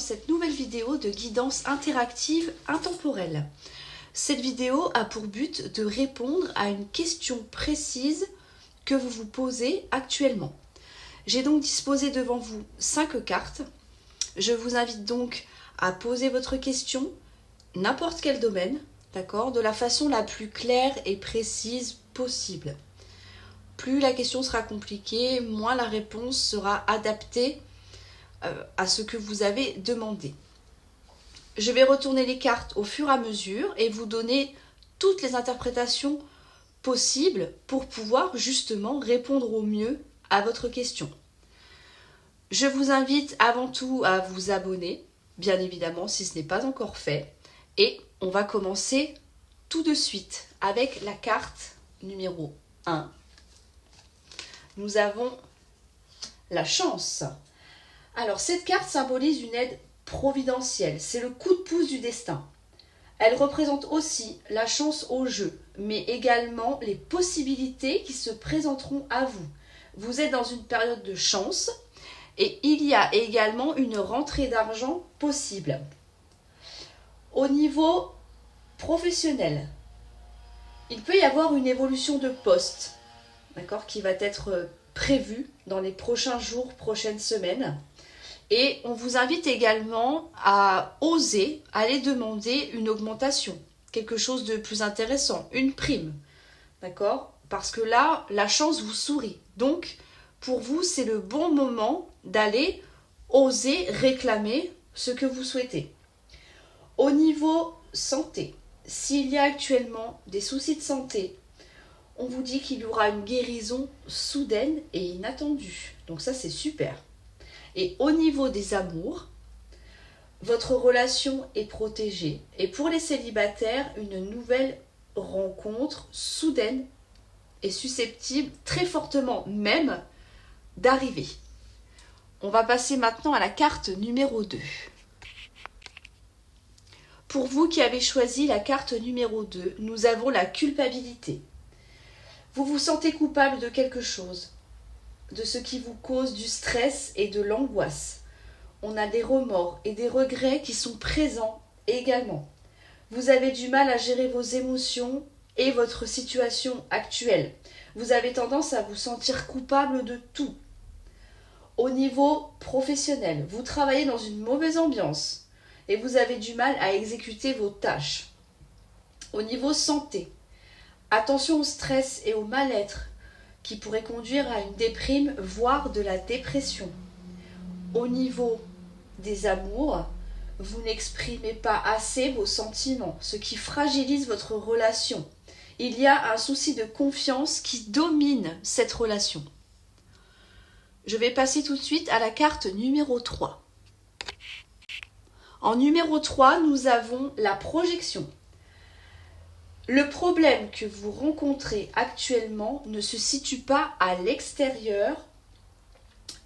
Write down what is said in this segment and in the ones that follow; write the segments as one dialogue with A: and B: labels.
A: dans cette nouvelle vidéo de guidance interactive intemporelle. Cette vidéo a pour but de répondre à une question précise que vous vous posez actuellement. J'ai donc disposé devant vous 5 cartes. Je vous invite donc à poser votre question, n'importe quel domaine, d'accord, de la façon la plus claire et précise possible. Plus la question sera compliquée, moins la réponse sera adaptée à ce que vous avez demandé. Je vais retourner les cartes au fur et à mesure et vous donner toutes les interprétations possibles pour pouvoir justement répondre au mieux à votre question. Je vous invite avant tout à vous abonner, bien évidemment si ce n'est pas encore fait, et on va commencer tout de suite avec la carte numéro 1. Nous avons la chance. Alors cette carte symbolise une aide providentielle, c'est le coup de pouce du destin. Elle représente aussi la chance au jeu, mais également les possibilités qui se présenteront à vous. Vous êtes dans une période de chance et il y a également une rentrée d'argent possible. Au niveau professionnel, il peut y avoir une évolution de poste, d'accord, qui va être prévue dans les prochains jours, prochaines semaines. Et on vous invite également à oser aller demander une augmentation, quelque chose de plus intéressant, une prime, d'accord? Parce que là, la chance vous sourit. Donc, pour vous, c'est le bon moment d'aller oser réclamer ce que vous souhaitez. Au niveau santé, s'il y a actuellement des soucis de santé, on vous dit qu'il y aura une guérison soudaine et inattendue. Donc ça, c'est super. Et au niveau des amours, votre relation est protégée. Et pour les célibataires, une nouvelle rencontre soudaine est susceptible, très fortement même, d'arriver. On va passer maintenant à la carte numéro 2. Pour vous qui avez choisi la carte numéro 2, nous avons la culpabilité. Vous vous sentez coupable de quelque chose, de ce qui vous cause du stress et de l'angoisse. On a des remords et des regrets qui sont présents également. Vous avez du mal à gérer vos émotions et votre situation actuelle. Vous avez tendance à vous sentir coupable de tout. Au niveau professionnel, vous travaillez dans une mauvaise ambiance et vous avez du mal à exécuter vos tâches. Au niveau santé, attention au stress et au mal-être qui pourrait conduire à une déprime, voire de la dépression. Au niveau des amours, vous n'exprimez pas assez vos sentiments, ce qui fragilise votre relation. Il y a un souci de confiance qui domine cette relation. Je vais passer tout de suite à la carte numéro 3. En numéro 3, nous avons la projection. Le problème que vous rencontrez actuellement ne se situe pas à l'extérieur,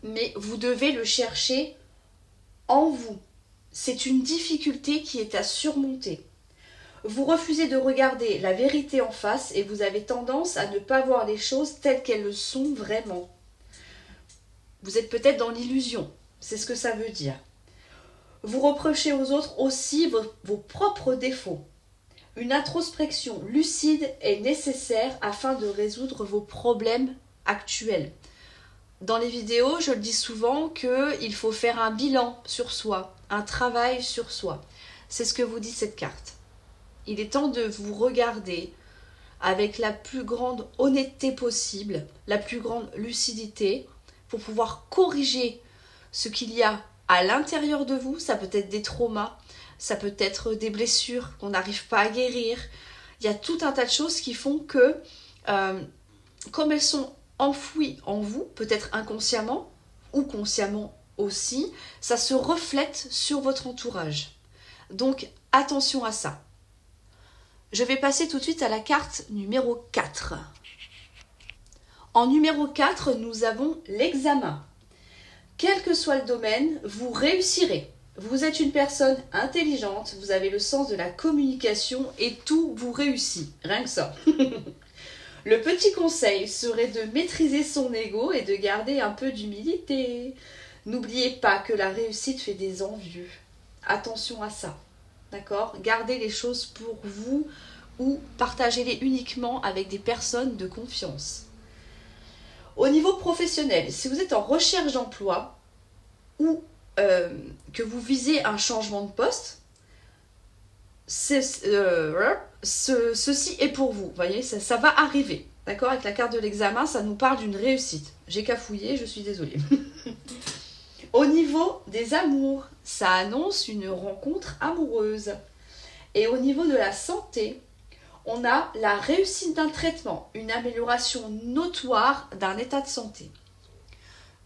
A: mais vous devez le chercher en vous. C'est une difficulté qui est à surmonter. Vous refusez de regarder la vérité en face et vous avez tendance à ne pas voir les choses telles qu'elles le sont vraiment. Vous êtes peut-être dans l'illusion, c'est ce que ça veut dire. Vous reprochez aux autres aussi vos propres défauts. Une introspection lucide est nécessaire afin de résoudre vos problèmes actuels. Dans les vidéos, je le dis souvent qu'il faut faire un bilan sur soi, un travail sur soi. C'est ce que vous dit cette carte. Il est temps de vous regarder avec la plus grande honnêteté possible, la plus grande lucidité, pour pouvoir corriger ce qu'il y a à l'intérieur de vous. Ça peut être des traumas, ça peut être des blessures qu'on n'arrive pas à guérir. Il y a tout un tas de choses qui font que, comme elles sont enfouies en vous, peut-être inconsciemment ou consciemment aussi, ça se reflète sur votre entourage. Donc, attention à ça. Je vais passer tout de suite à la carte numéro 4. En numéro 4, nous avons l'examen. Quel que soit le domaine, vous réussirez. Vous êtes une personne intelligente, vous avez le sens de la communication et tout vous réussit. Rien que ça. Le petit conseil serait de maîtriser son ego et de garder un peu d'humilité. N'oubliez pas que la réussite fait des envieux. Attention à ça, d'accord? Gardez les choses pour vous ou partagez-les uniquement avec des personnes de confiance. Au niveau professionnel, si vous êtes en recherche d'emploi ou que vous visez un changement de poste, ceci est pour vous. Vous voyez, ça va arriver. D'accord? Avec la carte de l'examen, ça nous parle d'une réussite. J'ai cafouillé, je suis désolée. Au niveau des amours, ça annonce une rencontre amoureuse. Et au niveau de la santé, on a la réussite d'un traitement, une amélioration notoire d'un état de santé.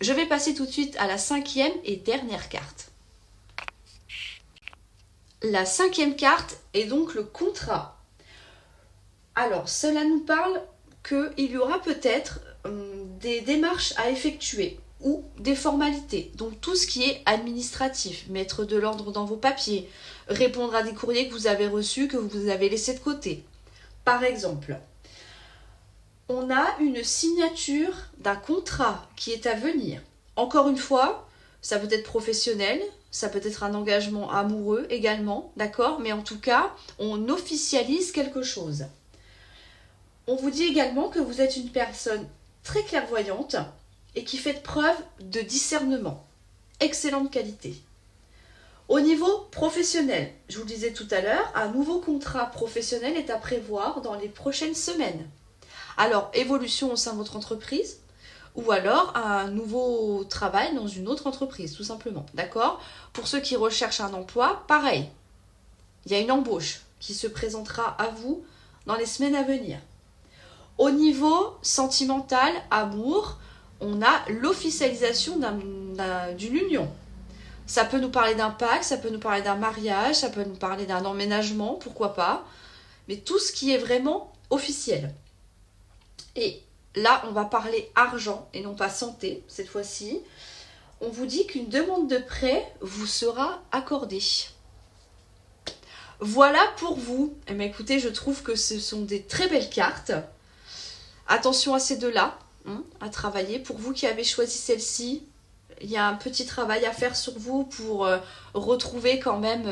A: Je vais passer tout de suite à la 5e et dernière carte. La 5e carte est donc le contrat. Alors, cela nous parle qu'il y aura peut-être des démarches à effectuer ou des formalités, donc tout ce qui est administratif, mettre de l'ordre dans vos papiers, répondre à des courriers que vous avez reçus, que vous avez laissés de côté. Par exemple, on a une signature d'un contrat qui est à venir. Encore une fois, ça peut être professionnel, ça peut être un engagement amoureux également, d'accord? Mais en tout cas, on officialise quelque chose. On vous dit également que vous êtes une personne très clairvoyante et qui fait preuve de discernement. Excellente qualité. Au niveau professionnel, je vous le disais tout à l'heure, un nouveau contrat professionnel est à prévoir dans les prochaines semaines. Alors, évolution au sein de votre entreprise ou alors un nouveau travail dans une autre entreprise, tout simplement. D'accord? Pour ceux qui recherchent un emploi, pareil. Il y a une embauche qui se présentera à vous dans les semaines à venir. Au niveau sentimental, amour, on a l'officialisation d'une union. Ça peut nous parler d'un pacte, ça peut nous parler d'un mariage, ça peut nous parler d'un emménagement, pourquoi pas. Mais tout ce qui est vraiment officiel. Et là, on va parler argent et non pas santé, cette fois-ci. On vous dit qu'une demande de prêt vous sera accordée. Voilà pour vous. Eh bien, écoutez, je trouve que ce sont des très belles cartes. Attention à ces deux-là, à travailler. Pour vous qui avez choisi celle-ci, il y a un petit travail à faire sur vous pour retrouver quand même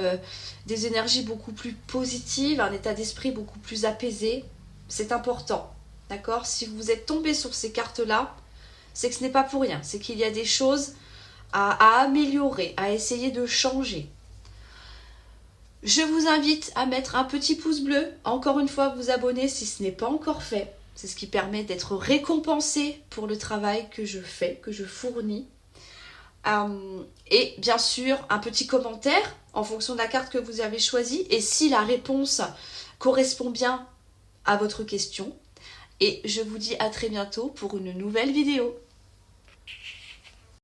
A: des énergies beaucoup plus positives, un état d'esprit beaucoup plus apaisé. C'est important, d'accord? Si vous êtes tombé sur ces cartes-là, c'est que ce n'est pas pour rien. C'est qu'il y a des choses à améliorer, à essayer de changer. Je vous invite à mettre un petit pouce bleu, encore une fois vous abonner si ce n'est pas encore fait. C'est ce qui permet d'être récompensé pour le travail que je fais, que je fournis. Et bien sûr, un petit commentaire en fonction de la carte que vous avez choisie et si la réponse correspond bien à votre question. Et je vous dis à très bientôt pour une nouvelle vidéo.